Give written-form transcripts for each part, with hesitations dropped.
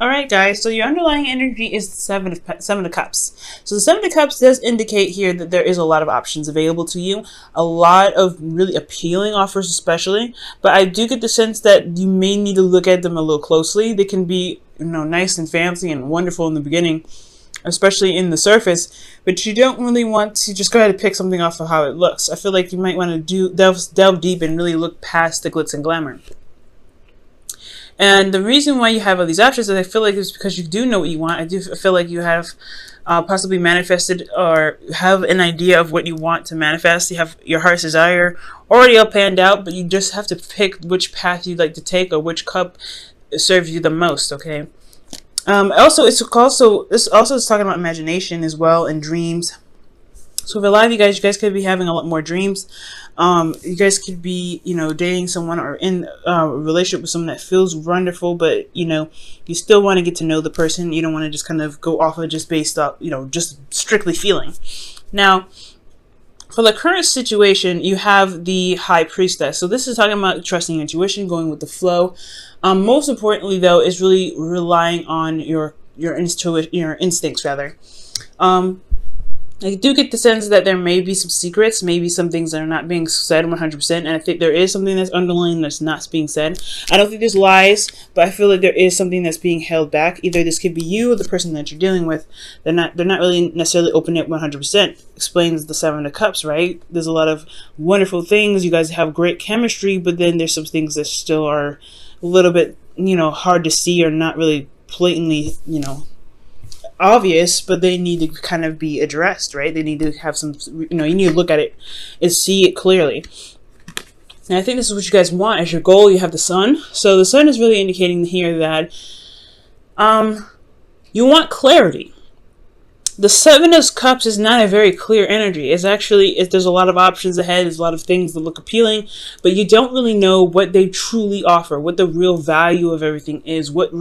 All right, guys, so your underlying energy is the seven of cups. So the seven of cups does indicate here that there is a lot of options available to you, a lot of really appealing offers especially, but I do get the sense that you may need to look at them a little closely. They can be, nice and fancy and wonderful in the beginning, especially in the surface, but you don't really want to just go ahead and pick something off of how it looks. I feel like you might want to delve deep and really look past the glitz and glamour. And the reason why you have all these options, I feel like, is because you do know what you want. I do feel like you have possibly manifested or have an idea of what you want to manifest. You have your heart's desire already all planned out, but you just have to pick which path you'd like to take or which cup serves you the most, okay? This also is talking about imagination as well and dreams. So for a lot of you guys could be having a lot more dreams. You guys could be, dating someone or in a relationship with someone that feels wonderful, but, you still want to get to know the person. You don't want to just kind of go off of just based off, just strictly feeling. Now, for the current situation, you have the High Priestess. So this is talking about trusting intuition, going with the flow. Most importantly, though, is really relying on your instincts, rather. I do get the sense that there may be some secrets, maybe some things that are not being said 100%, and I think there is something that's underlying that's not being said. I don't think there's lies, but I feel like there is something that's being held back. Either this could be you or the person that you're dealing with. They're not really necessarily open at 100%. Explains the Seven of Cups, right? There's a lot of wonderful things. You guys have great chemistry, but then there's some things that still are a little bit, hard to see or not really blatantly, obvious, but they need to kind of be addressed, right? They need to have some, you need to look at it and see it clearly. And I think this is what you guys want as your goal. You have the Sun. So the Sun is really indicating here that you want clarity. The Seven of Cups is not a very clear energy. It's actually, there's a lot of options ahead. There's a lot of things that look appealing, but you don't really know what they truly offer, what the real value of everything is, what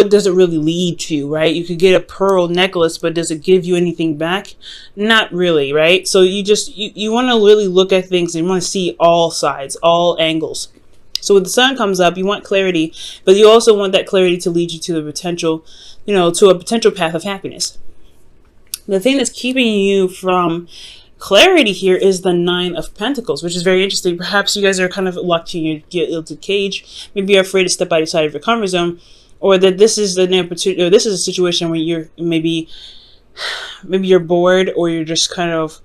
does it really lead to, right? You could get a pearl necklace, but does it give you anything back? Not really, right? So you want to really look at things and you want to see all sides, all angles. So when the Sun comes up, you want clarity, but you also want that clarity to lead you to the potential, to a potential path of happiness. The thing that's keeping you from clarity here is the Nine of Pentacles, which is very interesting. Perhaps you guys are kind of locked in your gilded cage. Maybe you're afraid to step outside of your comfort zone. Or that this is an opportunity, or this is a situation where you're maybe you're bored, or you're just kind of,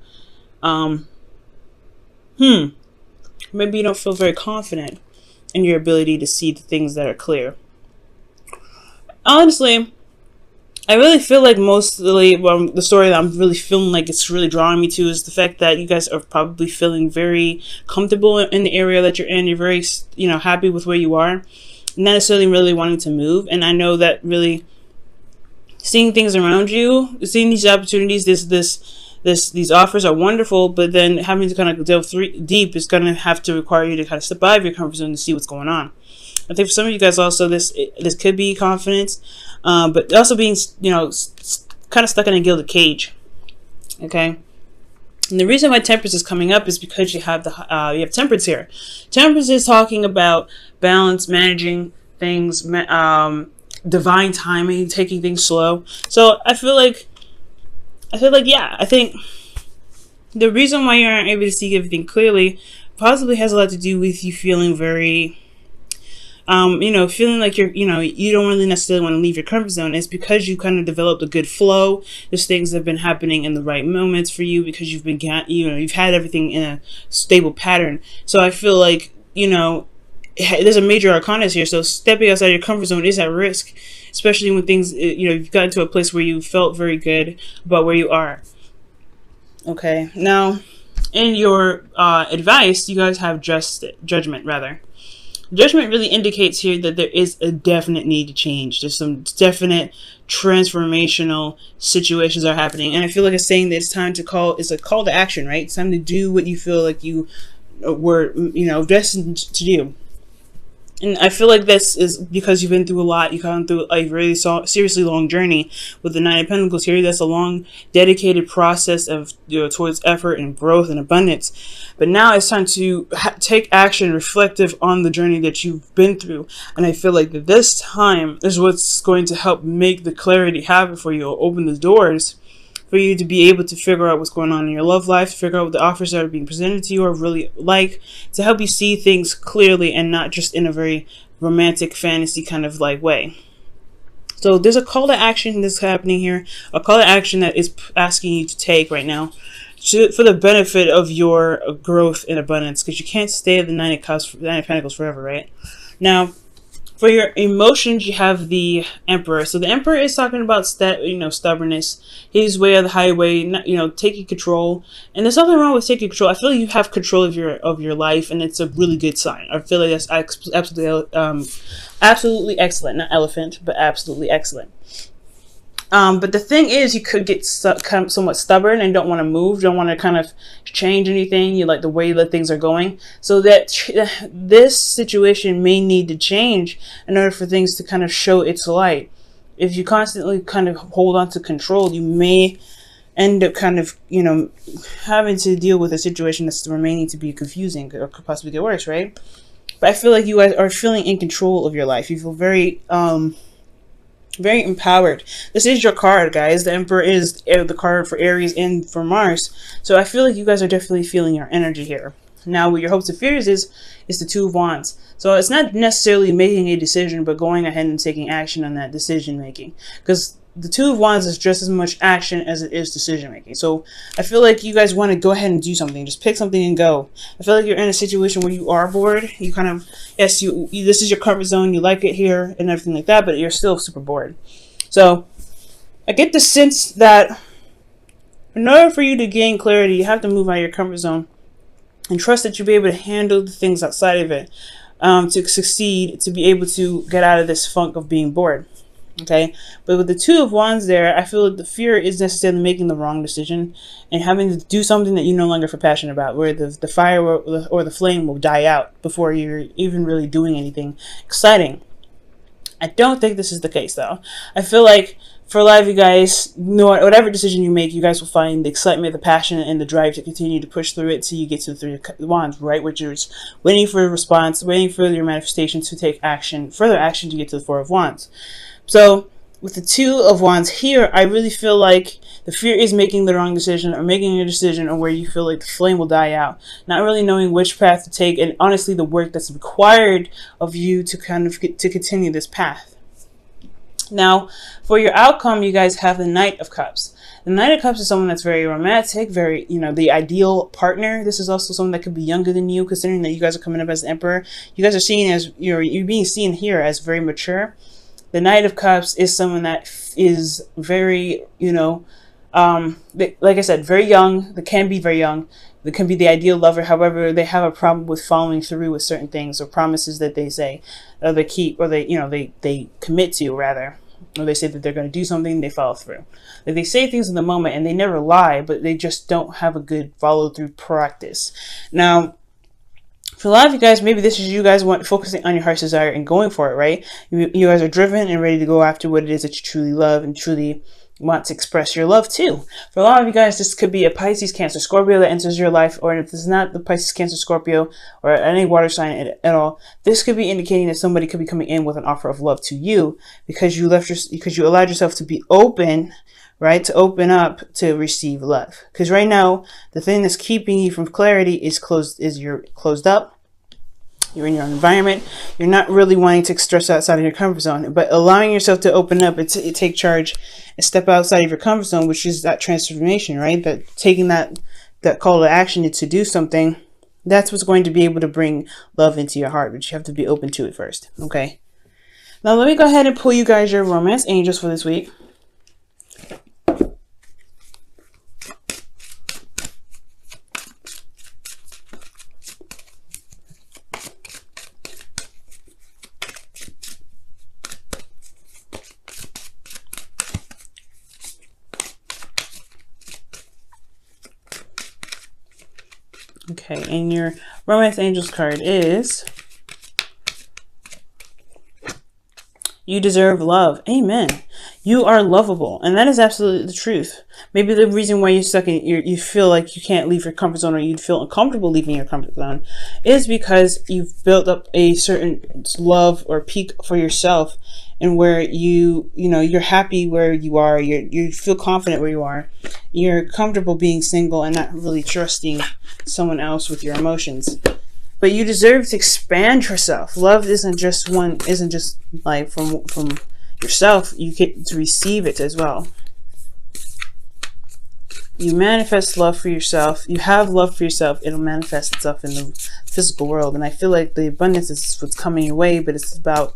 maybe you don't feel very confident in your ability to see the things that are clear. Honestly, I really feel like mostly, the story that I'm really feeling like it's really drawing me to is the fact that you guys are probably feeling very comfortable in the area that you're in. You're very, happy with where you are. Not necessarily really wanting to move, and I know that really seeing things around you, seeing these opportunities, these offers are wonderful, but then having to kind of delve deep is going to have to require you to kind of step out of your comfort zone to see what's going on. I think for some of you guys also this could be confidence, but also being kind of stuck in a gilded cage. Okay. And the reason why Temperance is coming up is because you have Temperance here. Temperance is talking about balance, managing things, divine timing, taking things slow. So I think the reason why you aren't able to see everything clearly possibly has a lot to do with you feeling very, feeling like you don't really necessarily want to leave your comfort zone. It's because you kind of developed a good flow. There's things that have been happening in the right moments for you because you've been, you've had everything in a stable pattern. So I feel like, there's a major arcana here. So stepping outside your comfort zone is at risk, especially when things, you've gotten to a place where you felt very good about where you are. Okay. Now, in your advice, you guys have judgment, rather. Judgment really indicates here that there is a definite need to change. There's some definite transformational situations are happening. And I feel like it's saying that it's time to it's a call to action, right? It's time to do what you feel like you were, destined to do. And I feel like this is because you've been through a lot. You've gone through a really seriously long journey with the Nine of Pentacles here. That's a long, dedicated process of, towards effort and growth and abundance. But now it's time to take action reflective on the journey that you've been through. And I feel like that this time is what's going to help make the clarity happen for you, or open the doors for you to be able to figure out what's going on in your love life, to figure out what the offers that are being presented to you are really like, to help you see things clearly and not just in a very romantic fantasy kind of like way. So there's a call to action that's happening here, a call to action that is asking you to take right now for the benefit of your growth and abundance, because you can't stay at the Nine of Pentacles forever, right? Now, for your emotions, you have the Emperor. So the Emperor is talking about stubbornness, his way of the highway, taking control. And there's nothing wrong with taking control. I feel like you have control of your life, and it's a really good sign. I feel like that's absolutely excellent. Not elephant, but absolutely excellent. But the thing is, you could get somewhat stubborn and don't want to move, don't want to kind of change anything. You like the way that things are going. So that this situation may need to change in order for things to kind of show its light. If you constantly kind of hold on to control, you may end up kind of, having to deal with a situation that's remaining to be confusing or could possibly get worse, right? But I feel like you guys are feeling in control of your life. You feel very empowered. This is your card, guys. The Emperor is the card for Aries and for Mars. So I feel like you guys are definitely feeling your energy here. Now, what your hopes and fears is the Two of Wands. So it's not necessarily making a decision, but going ahead and taking action on that decision making. Because the Two of Wands is just as much action as it is decision making. So I feel like you guys want to go ahead and do something. Just pick something and go. I feel like you're in a situation where you are bored. You kind of, yes, this is your comfort zone. You like it here and everything like that, but you're still super bored. So I get the sense that in order for you to gain clarity, you have to move out of your comfort zone and trust that you'll be able to handle the things outside of it to succeed, to be able to get out of this funk of being bored. Okay, but with the Two of Wands there, I feel like the fear is necessarily making the wrong decision and having to do something that you no longer feel passionate about, where the fire or the flame will die out before you're even really doing anything exciting. I don't think this is the case, though. I feel like for a lot of you guys, whatever decision you make, you guys will find the excitement, the passion, and the drive to continue to push through it till you get to the Three of Wands, right? Which is waiting for a response, waiting for your manifestation to take action, further action to get to the Four of Wands. So with the Two of Wands here, I really feel like the fear is making the wrong decision, or making a decision on where you feel like the flame will die out, not really knowing which path to take, and honestly the work that's required of you to kind of to continue this path. Now, for your outcome, you guys have the Knight of Cups. The Knight of Cups is someone that's very romantic, very, the ideal partner. This is also someone that could be younger than you, considering that you guys are coming up as the Emperor. You guys are seen as, you're being seen here as very mature. The Knight of Cups is someone that is very, like I said, very young. They can be very young. They can be the ideal lover. However, they have a problem with following through with certain things or promises that they say, or they keep, or they commit to, rather. Or they say that they're going to do something, they follow through. Like, they say things in the moment and they never lie, but they just don't have a good follow through practice. Now, for a lot of you guys, maybe this is you guys focusing on your heart's desire and going for it, right? You guys are driven and ready to go after what it is that you truly love and truly want to express your love to. For a lot of you guys, this could be a Pisces, Cancer, Scorpio that enters your life, or if it's not the Pisces, Cancer, Scorpio, or any water sign at all, this could be indicating that somebody could be coming in with an offer of love to you because you allowed yourself to be open, right? To open up to receive love. Because right now, the thing that's keeping you from clarity is you're closed up. You're in your own environment. You're not really wanting to stress outside of your comfort zone, but allowing yourself to open up and take charge and step outside of your comfort zone, which is that transformation, right? That taking that call to action to do something, that's what's going to be able to bring love into your heart, but you have to be open to it first, okay? Now let me go ahead and pull you guys your romance angels for this week. Okay, and your romance angels card is You deserve love. Amen. You are lovable. And that is absolutely the truth. Maybe the reason why you're stuck in you feel like you can't leave your comfort zone, or you feel uncomfortable leaving your comfort zone, is because you've built up a certain love or peak for yourself, and where you're happy where you are, you feel confident where you are, you're comfortable being single and not really trusting someone else with your emotions. But you deserve to expand yourself. Love isn't just like from yourself. You get to receive it as well. You manifest love for yourself. You have love for yourself. It'll manifest itself in the physical world. And I feel like the abundance is what's coming your way, but it's about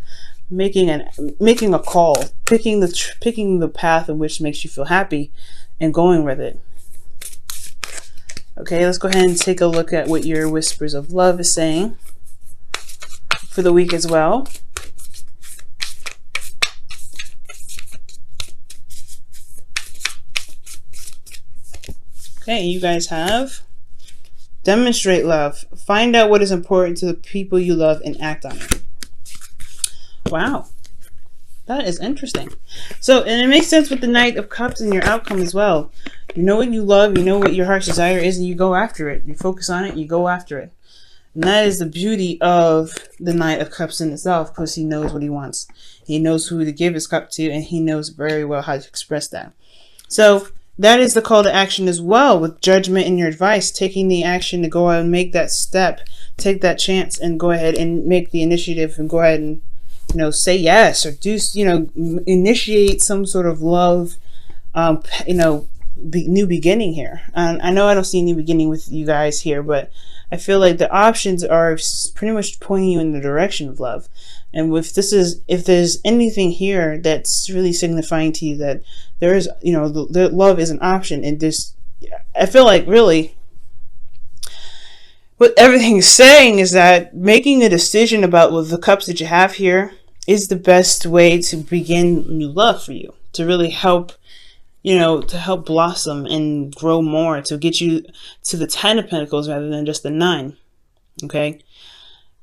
making a call, picking the path in which makes you feel happy, and going with it. Okay, let's go ahead and take a look at what your whispers of love is saying for the week as well. Okay, you guys have demonstrate love. Find out what is important to the people you love and act on it. Wow. That is interesting. So, and it makes sense with the Knight of Cups and your outcome as well. You know what you love, you know what your heart's desire is, and you go after it. You focus on it, you go after it. And that is the beauty of the Knight of Cups in itself, because he knows what he wants. He knows who to give his cup to, and he knows very well how to express that. So, that is the call to action as well, with judgment in your advice, taking the action to go out and make that step, take that chance, and go ahead and make the initiative, and go ahead and say yes, or do, initiate some sort of love, new beginning here. I know I don't see a new beginning with you guys here, but I feel like the options are pretty much pointing you in the direction of love. And if there's anything here that's really signifying to you that there is, the love is an option, and this, I feel like really what everything is saying is that making a decision about the cups that you have here is the best way to begin new love for you, to really help, to help blossom and grow more, to get you to the 10 of Pentacles rather than just the 9. Okay.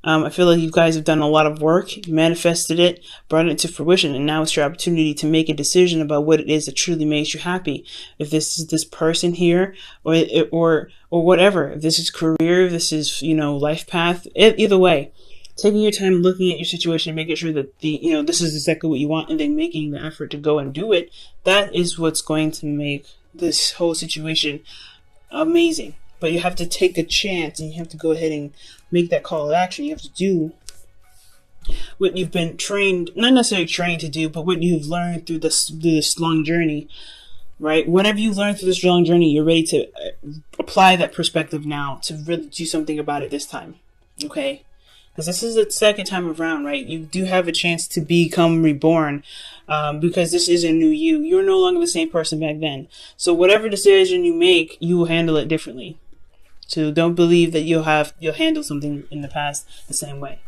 I feel like you guys have done a lot of work, you manifested it, brought it to fruition, and now it's your opportunity to make a decision about what it is that truly makes you happy. If this is this person here, or whatever, if this is career, if this is, life path, either way, taking your time looking at your situation, making sure that this is exactly what you want, and then making the effort to go and do it, that is what's going to make this whole situation amazing. But you have to take a chance, and you have to go ahead and make that call to action. You have to do what you've been trained, not necessarily trained to do, but what you've learned through this long journey, right? Whatever you learned through this long journey, you're ready to apply that perspective now to really do something about it this time, okay? Because this is the second time around, right? You do have a chance to become reborn, because this is a new you. You're no longer the same person back then. So whatever decision you make, you will handle it differently. So don't believe that you'll handle something in the past the same way.